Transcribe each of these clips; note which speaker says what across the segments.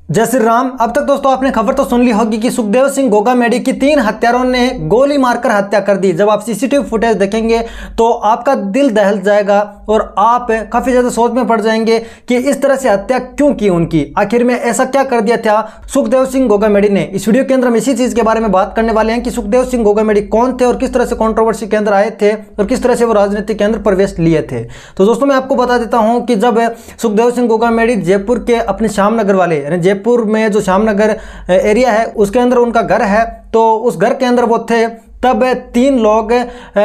Speaker 1: जय श्री राम। अब तक दोस्तों आपने खबर तो सुन ली होगी कि सुखदेव सिंह गोगामेडी की 3 हत्यारों ने गोली मारकर हत्या कर दी। जब आप सीसीटीवी फुटेज देखेंगे तो आपका दिल दहल जाएगा और आप काफी ज्यादा सोच में पड़ जाएंगे कि इस तरह से हत्या क्यों की उनकी, आखिर में ऐसा क्या कर दिया था सुखदेव सिंह गोगामेडी ने। इस वीडियो के अंदर हम इसी चीज के बारे में बात करने वाले हैं कि सुखदेव सिंह गोगामेडी कौन थे और किस तरह से कंट्रोवर्सी के अंदर आए थे और किस तरह से वो राजनीति के अंदर प्रवेश लिए थे। तो दोस्तों मैं आपको बता देता हूं कि जब सुखदेव सिंह गोगामेडी जयपुर के अपने श्यामनगर वाले यानी जयपुर में जो श्यामनगर एरिया है उसके अंदर उनका घर है, तो उस घर के अंदर वो थे। तब 3 लोग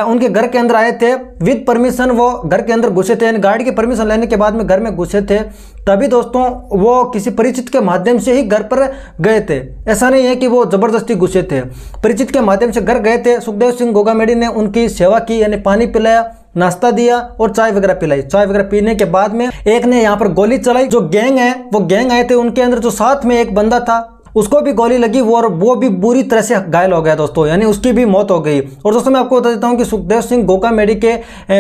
Speaker 1: उनके घर के अंदर आए थे विद परमिशन, वो घर के अंदर घुसे थे, यानी गाड़ी की परमिशन लेने के बाद में घर में घुसे थे। तभी दोस्तों वो किसी परिचित के माध्यम से ही घर पर गए थे, ऐसा नहीं है कि वो जबरदस्ती घुसे थे, परिचित के माध्यम से घर गए थे। सुखदेव सिंह गोगामेडी ने उनकी सेवा की, यानी पानी पिलाया, नाश्ता दिया और चाय वगैरह पिलाई। चाय वगैरह पीने के बाद में एक ने यहाँ पर गोली चलाई। जो गैंग है वो गैंग आए थे, उनके अंदर जो साथ में एक बंदा था उसको भी गोली लगी और वो भी बुरी तरह से घायल हो गया दोस्तों, यानी उसकी भी मौत हो गई। और दोस्तों मैं आपको बता देता हूँ कि सुखदेव सिंह गोगामेडी के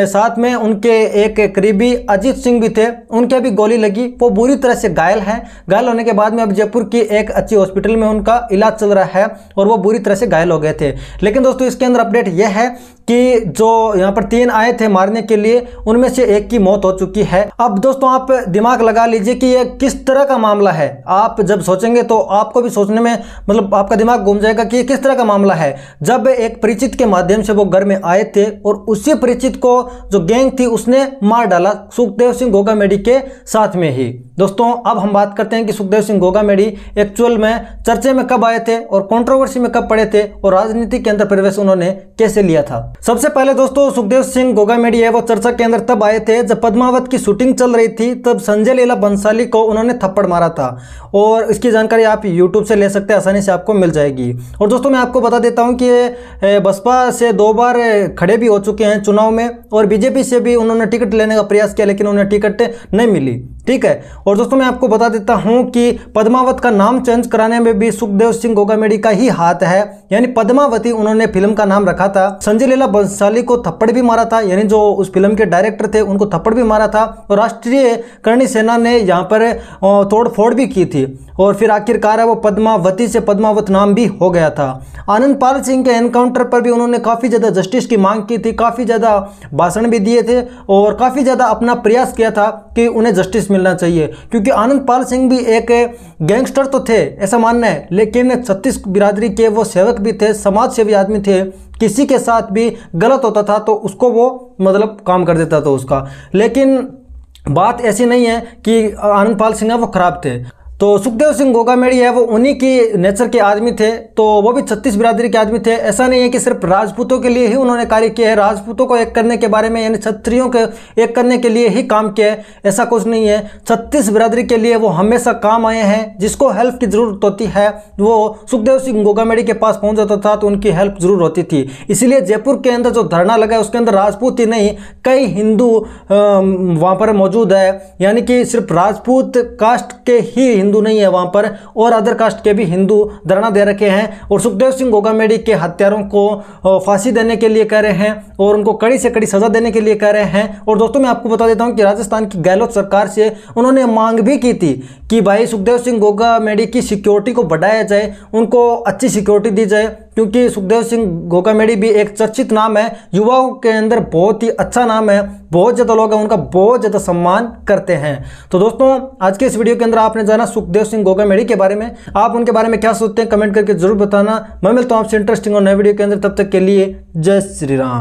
Speaker 1: साथ में उनके एक करीबी अजीत सिंह भी थे, उनके भी गोली लगी, वो बुरी तरह से घायल हैं। घायल होने के बाद में अब जयपुर की एक अच्छी हॉस्पिटल में उनका इलाज चल रहा है और वो बुरी तरह से घायल हो गए थे। लेकिन दोस्तों इसके अंदर अपडेट यह है कि जो यहाँ पर 3 आए थे मारने के लिए, उनमें से एक की मौत हो चुकी है। अब दोस्तों आप दिमाग लगा लीजिए कि ये किस तरह का मामला है। आप जब सोचेंगे तो आपको भी सोचने में मतलब आपका दिमाग घूम जाएगा कि ये किस तरह का मामला है। जब एक परिचित के माध्यम से वो घर में आए थे और उसी परिचित को जो गैंग थी उसने मार डाला सुखदेव सिंह गोगामेडी के साथ में ही। दोस्तों अब हम बात करते हैं कि सुखदेव सिंह गोगामेडी एक्चुअल में चर्चे में कब आए थे और कंट्रोवर्सी में कब पड़े थे और राजनीति के अंदर प्रवेश उन्होंने कैसे लिया था। सबसे पहले दोस्तों सुखदेव सिंह गोगामेडी है वो चर्चा के अंदर तब आए थे जब पद्मावत की शूटिंग चल रही थी। तब संजय लीला बंसाली को उन्होंने थप्पड़ मारा था और इसकी जानकारी आप यूट्यूब से ले सकते हैं, आसानी से आपको मिल जाएगी। और दोस्तों मैं आपको बता देता हूं कि बसपा से 2 बार खड़े भी हो चुके हैं चुनाव में और बीजेपी से भी उन्होंने टिकट लेने का प्रयास किया, लेकिन उन्हें टिकट नहीं मिली। ठीक है। और दोस्तों मैं आपको बता देता हूं कि पद्मावत का नाम चेंज कराने में भी सुखदेव सिंह गोगामेडी का ही हाथ है, यानी पद्मावती उन्होंने फिल्म का नाम रखा था। संजय लीला बंसाली को थप्पड़ भी मारा था, यानी जो उस फिल्म के डायरेक्टर थे उनको थप्पड़ भी मारा था और राष्ट्रीय करणी सेना ने यहाँ पर तोड़ फोड़ भी की थी और फिर आखिरकार वो पद्मावती से पद्मावत नाम भी हो गया था। आनंद पाल सिंह के एनकाउंटर पर भी उन्होंने काफ़ी ज़्यादा जस्टिस की मांग की थी, काफ़ी ज़्यादा भाषण भी दिए थे और काफ़ी ज़्यादा अपना प्रयास किया था कि उन्हें जस्टिस मिलना चाहिए, क्योंकि आनंद पाल सिंह भी एक गैंगस्टर तो थे ऐसा मानना है, लेकिन छत्तीस बिरादरी के वो सेवक भी थे, समाज सेवी आदमी थे। किसी के साथ भी गलत होता था तो उसको वो मतलब काम कर देता था उसका। लेकिन बात ऐसी नहीं है कि आनंद पाल सिंह वो खराब थे। तो सुखदेव सिंह गोगामेडी है वो उन्हीं की नेचर के आदमी थे, तो वो भी 36 बिरादरी के आदमी थे। ऐसा नहीं है कि सिर्फ राजपूतों के लिए ही उन्होंने कार्य किया है, राजपूतों को एक करने के बारे में यानी क्षत्रियों के एक करने के लिए ही काम किया है, ऐसा कुछ नहीं है। 36 बिरादरी के लिए वो हमेशा काम आए हैं। जिसको हेल्प की जरूरत होती है वो सुखदेव सिंह गोगामेडी के पास पहुंच जाता था तो उनकी हेल्प जरूर होती थी। इसीलिए जयपुर के अंदर जो धरना लगा है उसके अंदर राजपूत ही नहीं कई हिंदू वहाँ पर मौजूद है, यानी कि सिर्फ राजपूत कास्ट के ही हिंदू नहीं है वहां पर, और अदर कास्ट के भी हिंदू धरना दे रखे हैं और सुखदेव सिंह गोगामेडी के हत्यारों को फांसी देने के लिए कह रहे हैं और उनको कड़ी से कड़ी सजा देने के लिए कह रहे हैं। और दोस्तों मैं आपको बता देता हूं कि राजस्थान की गहलोत सरकार से उन्होंने मांग भी की थी कि भाई सुखदेव सिंह गोगामेडी की सिक्योरिटी को बढ़ाया जाए, उनको अच्छी सिक्योरिटी दी जाए, क्योंकि सुखदेव सिंह गोगामेडी भी एक चर्चित नाम है, युवाओं के अंदर बहुत ही अच्छा नाम है, बहुत ज़्यादा लोग उनका बहुत ज़्यादा सम्मान करते हैं। तो दोस्तों आज के इस वीडियो के अंदर आपने जाना सुखदेव सिंह गोगामेडी के बारे में। आप उनके बारे में क्या सोचते हैं कमेंट करके जरूर बताना। मैं मिलता हूँ आपसे इंटरेस्टिंग और नए वीडियो के अंदर, तब तक के लिए जय श्री राम।